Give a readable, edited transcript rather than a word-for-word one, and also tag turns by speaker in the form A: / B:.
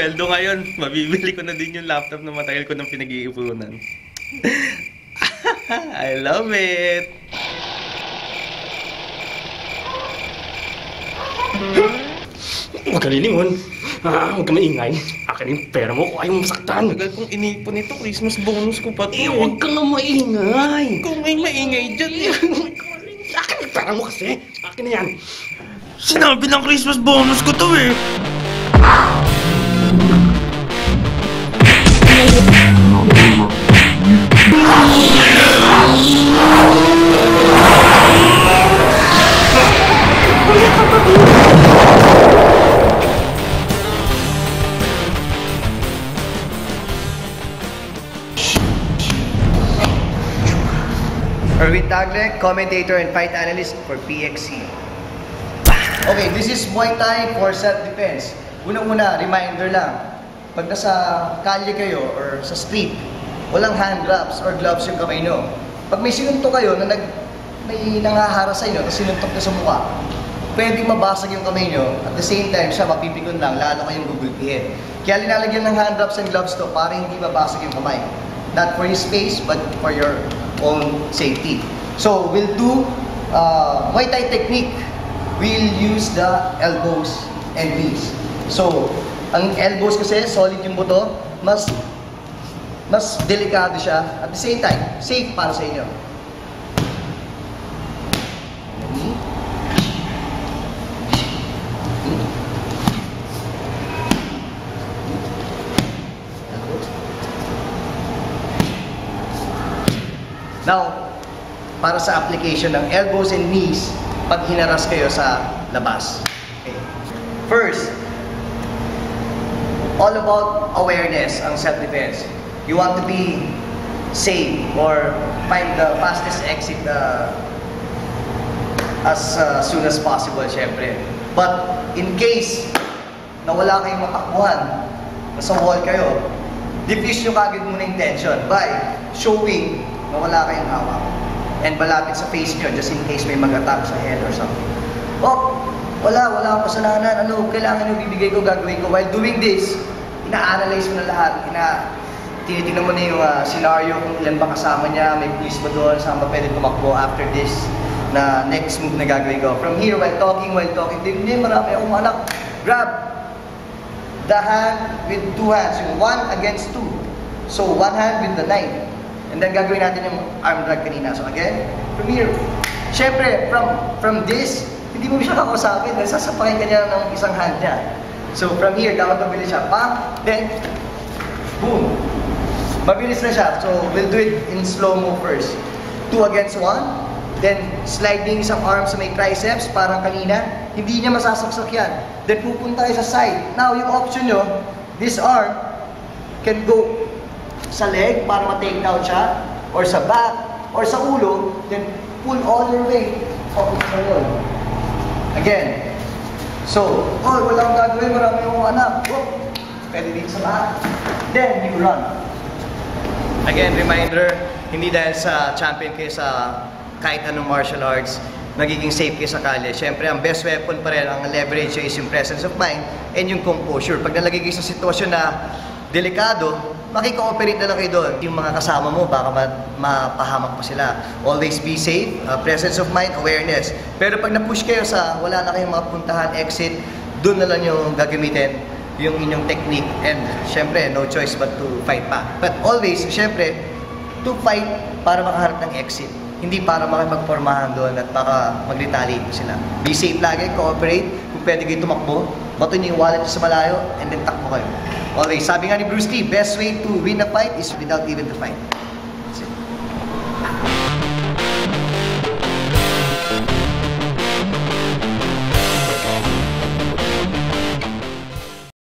A: sweldo ngayon, mabibili ko na din yung laptop na matagal ko nang pinag-iipunan. I love it!
B: Huwag ka lilingon. Huwag ka maingay. Akin yung pera mo kung ayaw mo masaktan.
A: Tagal kong inipon ito, Christmas bonus ko pa ito.
B: Huwag ka nga maingay.
A: Kung may maingay dyan eh.
B: Akin yung pera mo kasi. Akin na yan.
A: Sinabi ng Christmas bonus ko to eh.
C: Erwin Tagle, commentator and fight analyst for PXC. Okay, this is Muay Thai for self-defense. Unang-una, reminder lang. Pag nasa kalye kayo or sa street, walang hand gloves or gloves yung kamay nyo. Pag may sinuntok kayo na may nangahara sa inyo, tapos sinuntok nyo sa mukha, pwedeng mabasag yung kamay nyo. At the same time, siya mapipikon lang, lalo kayong gugulpihin. Kaya linalagyan ng hand gloves and gloves to para hindi mabasag yung kamay. Not for his face, but for your own safety. So, we'll do Muay Thai technique. We'll use the elbows and knees. So, ang elbows kasi, solid yung buto, mas delikado siya. At the same time, safe para sa inyo. Now, para sa application ng elbows and knees, pag hinaras kayo sa labas. Okay. First, all about awareness ang self-defense. You want to be safe or find the fastest exit as soon as possible, syempre. But in case na wala kayong matakbuhan, nasa wall kayo, diffuse nyo kagad muna yung tension by showing na wala kayong hawak. And malapit sa face nyo, just in case may mag-attack sa head or something. Oh, wala akong kasalanan. Ano, kailangan nyo bibigay ko, gagawin ko. While doing this, ina-analyze mo na lahat. Tinitingnan mo na yung scenario, kung ilan ba kasama niya, may police ba doon, saan ba pwede tumakbo after this, na next move na gagawin ko. From here, while talking, hindi, marami akong anak. Grab the hand with two hands, yung one against two. So, one hand with the knife. And then gagawin natin yung arm drag kanina. So again, from here. Siyempre, from this, hindi mo siya kakausapin. Sasapakin ka niya ng isang hand niya. So from here, dapat mabilis siya. Pam, then, boom. Mabilis na siya. So we'll do it in slow-mo first. 2 against 1. Then sliding isang arm sa may triceps, parang kanina. Hindi niya masasaksak yan. Then pupunta kayo sa side. Now, yung option nyo, this arm can go sa leg para ma-take down siya, or sa back, or sa ulo, then pull all your weight up sa wall. Again. So, wala akong gagawin, marami akong anak. Pwede din sa lahat. Then, you run. Again, reminder, hindi dahil sa champion kayo sa kahit anong martial arts, nagiging safe kayo sa kalye. Siyempre, ang best weapon pa rin, ang leverage is yung presence of mind and yung composure. Pag nalagay kayo sa sitwasyon na delikado, makikooperate na lang kayo doon. Yung mga kasama mo, baka mapahamak pa sila. Always be safe, presence of mind, awareness. Pero pag na-push kayo sa wala na kayong mapuntahan, exit, doon na lang yung gagamitin yung inyong technique. And syempre, no choice but to fight pa. But always, syempre, to fight para makaharap ng exit. Hindi para makipagpormahan doon at baka mag-retaliate sila. Be safe lagi, cooperate. Kung pwede kayo tumakbo, bato niyo yung wallet sa malayo, and then takbo kayo. Always, sabi nga ni Bruce Lee, best way to win a fight is without even the fight.